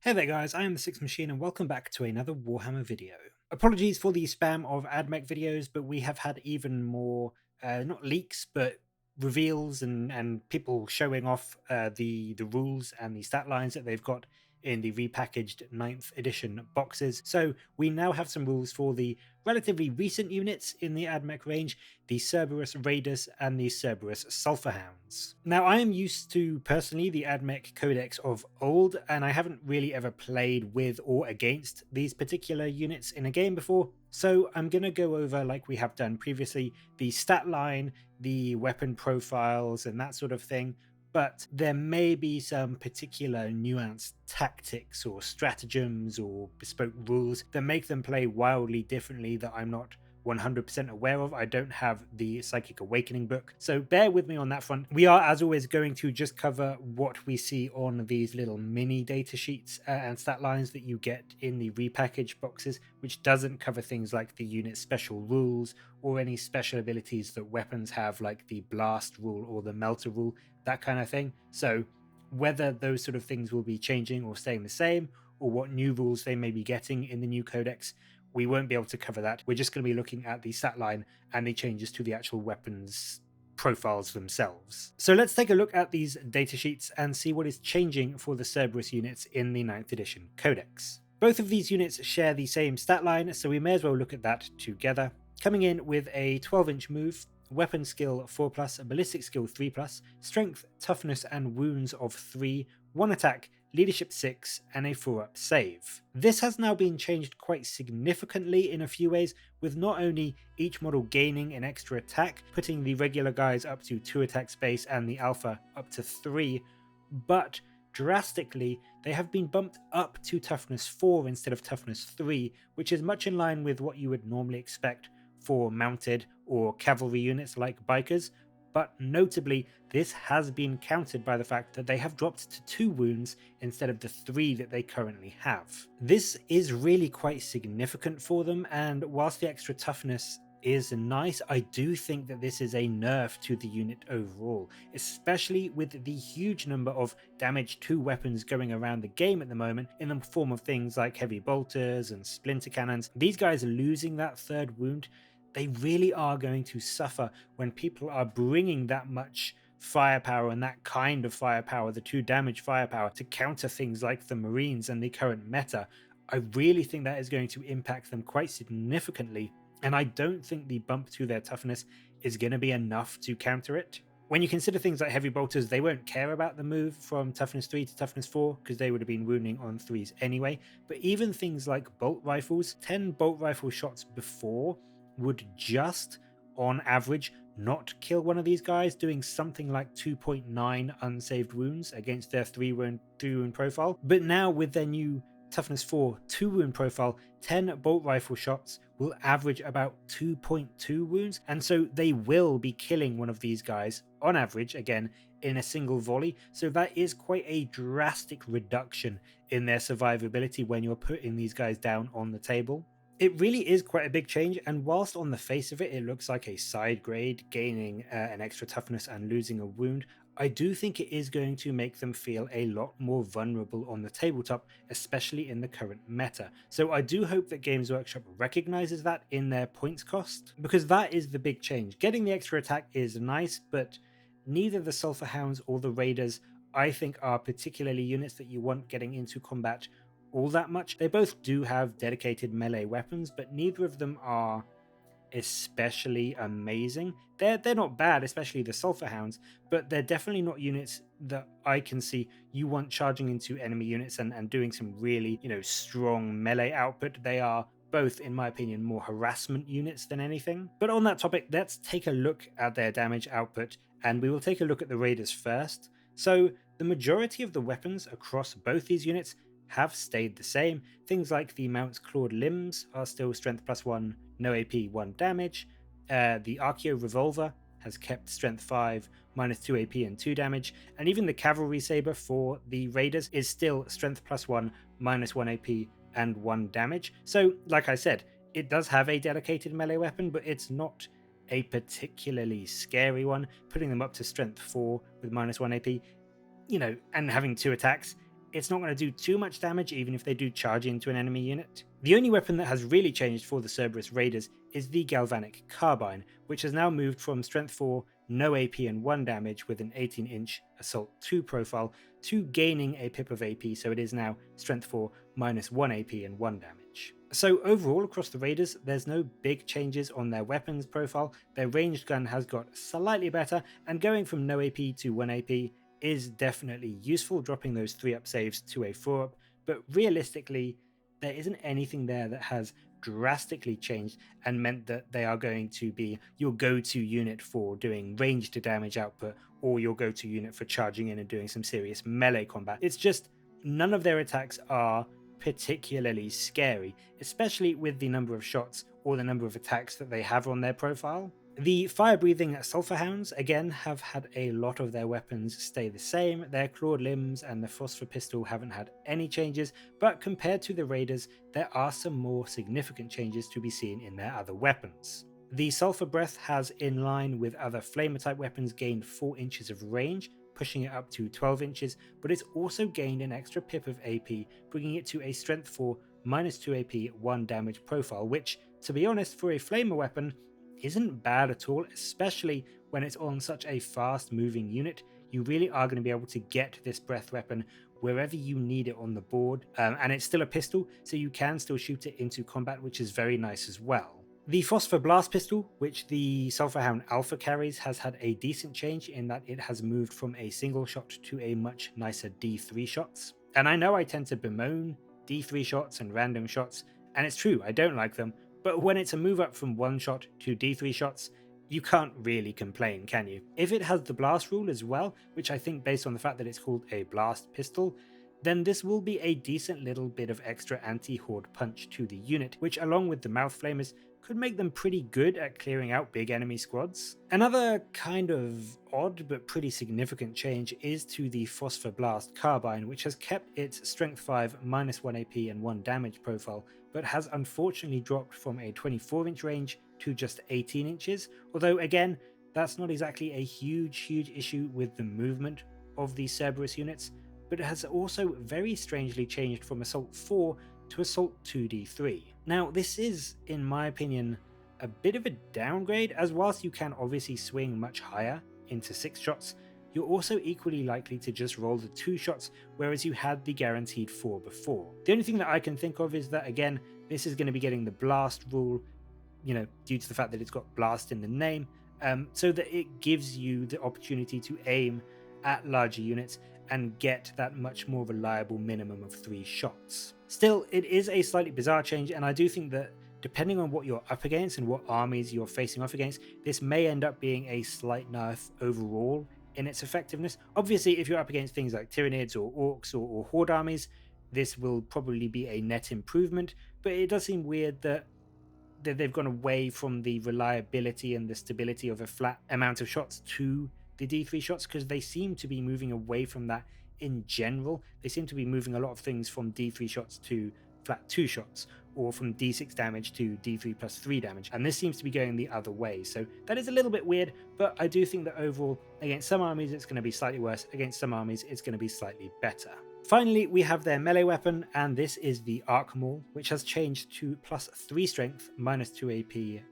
Hey there guys, I am the Sixth Machine and welcome back to another Warhammer video. Apologies for the spam of Admech videos, but we have had even more, not leaks, but reveals and people showing off the rules and the stat lines that they've got in the repackaged 9th edition boxes. So we now have some rules for the relatively recent units in the Admech range, the Cerberus Raiders and the Serberys Sulphurhounds. Now I am used to personally the Admech Codex of old, and I haven't really ever played with or against these particular units in a game before, so I'm going to go over, like we have done previously, the stat line, the weapon profiles and that sort of thing. But there may be some particular nuanced tactics or stratagems or bespoke rules that make them play wildly differently that I'm not 100% aware of. I don't have the Psychic Awakening book, so bear with me on that front. We are, as always, going to just cover what we see on these little mini data sheets and stat lines that you get in the repackaged boxes, which doesn't cover things like the unit special rules or any special abilities that weapons have, like the blast rule or the melter rule, that kind of thing. So whether those sort of things will be changing or staying the same, or what new rules they may be getting in the new codex, we won't be able to cover that. We're just going to be looking at the stat line and the changes to the actual weapons profiles themselves. So let's take a look at these datasheets and see what is changing for the Cerberus units in the 9th edition codex. Both of these units share the same stat line, so we may as well look at that together. Coming in with a 12-inch move, weapon skill 4+, ballistic skill 3+, strength, toughness and wounds of 3, 1 attack, leadership 6 and a 4-up save. This has now been changed quite significantly in a few ways, with not only each model gaining an extra attack, putting the regular guys up to 2 attack space and the alpha up to 3, but drastically they have been bumped up to toughness 4 instead of toughness 3, which is much in line with what you would normally expect for mounted or cavalry units like bikers. But notably, this has been countered by the fact that they have dropped to 2 wounds instead of the 3 that they currently have. This is really quite significant for them, and whilst the extra toughness is nice, I do think that this is a nerf to the unit overall, especially with the huge number of damage to weapons going around the game at the moment in the form of things like heavy bolters and splinter cannons. These guys losing that 3rd wound, they really are going to suffer when people are bringing that much firepower and that kind of firepower, the 2 damage firepower, to counter things like the Marines and the current meta. I really think that is going to impact them quite significantly, and I don't think the bump to their toughness is going to be enough to counter it. When you consider things like heavy bolters, they won't care about the move from toughness 3 to toughness 4 because they would have been wounding on 3s anyway. But even things like bolt rifles, 10 bolt rifle shots before would just, on average, not kill one of these guys, doing something like 2.9 unsaved wounds against their 3 wound profile. But now with their new toughness 4 2 wound profile, 10 bolt rifle shots will average about 2.2 wounds, and so they will be killing one of these guys on average, again, in a single volley. So that is quite a drastic reduction in their survivability when you're putting these guys down on the table. It really is quite a big change, and whilst on the face of it, it looks like a side grade, gaining an extra toughness and losing a wound, I do think it is going to make them feel a lot more vulnerable on the tabletop, especially in the current meta. So I do hope that Games Workshop recognizes that in their points cost, because that is the big change. Getting the extra attack is nice, but neither the Sulfur Hounds or the Raiders, I think, are particularly units that you want getting into combat all that much. They both do have dedicated melee weapons, but neither of them are especially amazing. They're not bad, especially the Sulfur Hounds, but they're definitely not units that I can see you want charging into enemy units and doing some really, strong melee output. They are both, in my opinion, more harassment units than anything. But on that topic, let's take a look at their damage output, and we will take a look at the Raiders first. So the majority of the weapons across both these units have stayed the same. Things like the mount's clawed limbs are still strength +1, no AP, 1 damage. The Archeo revolver has kept strength 5, -2 AP and 2 damage, and even the cavalry saber for the Raiders is still strength +1, -1 AP and 1 damage. So like I said, it does have a dedicated melee weapon, but it's not a particularly scary one. Putting them up to strength 4 with -1 AP, and having 2 attacks, it's not going to do too much damage even if they do charge into an enemy unit. The only weapon that has really changed for the Cerberus Raiders is the Galvanic Carbine, which has now moved from Strength 4, no AP and 1 damage with an 18-inch Assault 2 profile to gaining a pip of AP, so it is now Strength 4 minus 1 AP and 1 damage. So overall across the Raiders, there's no big changes on their weapons profile. Their ranged gun has got slightly better, and going from no AP to 1 AP is definitely useful, dropping those 3-up saves to a 4-up, but realistically, there isn't anything there that has drastically changed and meant that they are going to be your go-to unit for doing ranged damage output or your go-to unit for charging in and doing some serious melee combat. It's just none of their attacks are particularly scary, especially with the number of shots or the number of attacks that they have on their profile. The fire-breathing Sulfur Hounds, again, have had a lot of their weapons stay the same. Their clawed limbs and the phosphor pistol haven't had any changes, but compared to the Raiders, there are some more significant changes to be seen in their other weapons. The Sulfur Breath has, in line with other flamer-type weapons, gained 4 inches of range, pushing it up to 12 inches, but it's also gained an extra pip of AP, bringing it to a Strength 4 minus 2 AP 1 damage profile, which, to be honest, for a flamer weapon, isn't bad at all, especially when it's on such a fast moving unit. You really are going to be able to get this breath weapon wherever you need it on the board, and it's still a pistol, so you can still shoot it into combat, which is very nice as well. The Phosphor Blast pistol, which the Sulfur Hound Alpha carries, has had a decent change in that it has moved from a single shot to a much nicer D3 shots. And I know I tend to bemoan D3 shots and random shots, and it's true, I don't like them, but when it's a move up from 1 shot to D3 shots, you can't really complain, can you? If it has the blast rule as well, which I think based on the fact that it's called a blast pistol, then this will be a decent little bit of extra anti-horde punch to the unit, which along with the mouth flamers could make them pretty good at clearing out big enemy squads. Another kind of odd but pretty significant change is to the Phosphor Blast Carbine, which has kept its Strength 5 minus 1 AP and 1 damage profile, but has unfortunately dropped from a 24-inch range to just 18 inches, although again, that's not exactly a huge issue with the movement of these Cerberus units, but it has also very strangely changed from Assault 4 to Assault 2d3. Now, this is, in my opinion, a bit of a downgrade, as whilst you can obviously swing much higher into 6 shots, you're also equally likely to just roll the 2 shots, whereas you had the guaranteed 4 before. The only thing that I can think of is that, again, this is going to be getting the blast rule, due to the fact that it's got blast in the name, so that it gives you the opportunity to aim at larger units and get that much more reliable minimum of 3 shots. Still, it is a slightly bizarre change, and I do think that depending on what you're up against and what armies you're facing off against, this may end up being a slight nerf overall in its effectiveness. Obviously, if you're up against things like Tyranids or Orcs or Horde armies, this will probably be a net improvement, but it does seem weird that they've gone away from the reliability and the stability of a flat amount of shots to the D3 shots, because they seem to be moving away from that in general. They seem to be moving a lot of things from D3 shots to flat 2 shots, or from D6 damage to D3 plus 3 damage, and this seems to be going the other way, so that is a little bit weird, but I do think that overall, against some armies it's going to be slightly worse, against some armies it's going to be slightly better. Finally, we have their melee weapon, and this is the Arc Maul, which has changed to plus 3 strength, minus 2 AP,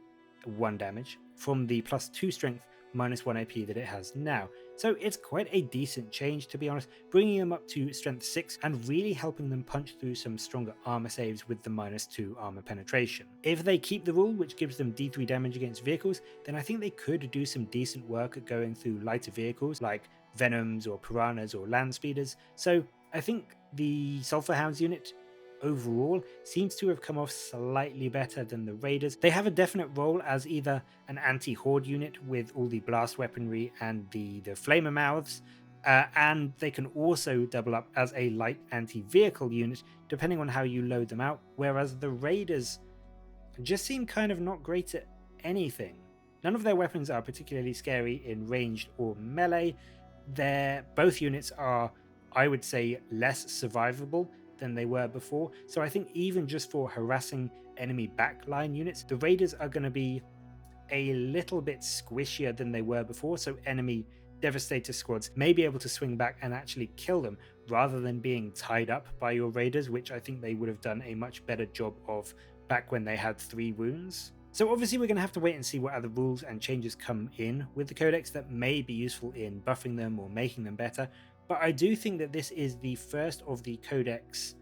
1 damage, from the plus 2 strength, minus 1 AP that it has now. So it's quite a decent change, to be honest, bringing them up to strength 6 and really helping them punch through some stronger armor saves with the minus 2 armor penetration. If they keep the rule, which gives them D3 damage against vehicles, then I think they could do some decent work at going through lighter vehicles like Venoms or Piranhas or Land Speeders. So I think the Sulfur Hounds unit overall seems to have come off slightly better than the Raiders. They have a definite role as either an anti-horde unit with all the blast weaponry and the flamer mouths, and they can also double up as a light anti-vehicle unit depending on how you load them out, whereas the Raiders just seem kind of not great at anything. None of their weapons are particularly scary in ranged or melee. Both units are, I would say, less survivable than they were before, so I think even just for harassing enemy backline units, the Raiders are going to be a little bit squishier than they were before, so enemy Devastator squads may be able to swing back and actually kill them rather than being tied up by your raiders, which I think they would have done a much better job of back when they had 3 wounds. So obviously we're going to have to wait and see what other rules and changes come in with the codex that may be useful in buffing them or making them better, but I do think that this is the first of the codex,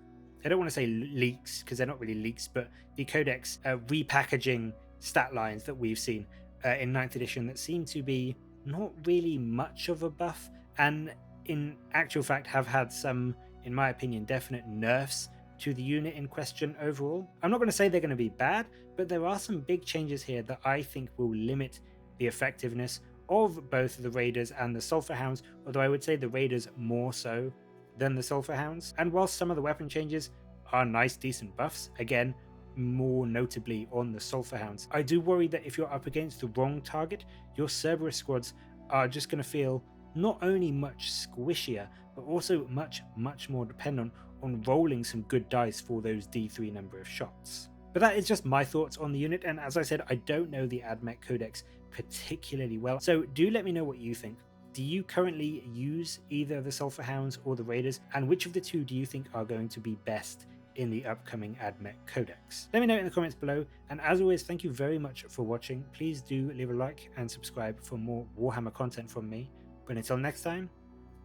I don't want to say leaks because they're not really leaks, but the codex repackaging stat lines that we've seen in 9th edition that seem to be not really much of a buff, and in actual fact have had some, in my opinion, definite nerfs to the unit in question overall. I'm not going to say they're going to be bad, but there are some big changes here that I think will limit the effectiveness of both the Raiders and the Sulfur Hounds, although I would say the Raiders more so than the Sulfur Hounds. And whilst some of the weapon changes are nice, decent buffs, again, more notably on the Sulfur Hounds, I do worry that if you're up against the wrong target, your Cerberus squads are just going to feel not only much squishier, but also much more dependent on rolling some good dice for those D3 number of shots. But that is just my thoughts on the unit, and as I said, I don't know the Admech Codex particularly well, so do let me know what you think. Do you currently use either the Sulfur Hounds or the Raiders, and which of the two do you think are going to be best in the upcoming Admech Codex? Let me know in the comments below, and as always, thank you very much for watching. Please do leave a like and subscribe for more Warhammer content from me, but until next time,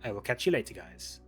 I will catch you later, guys.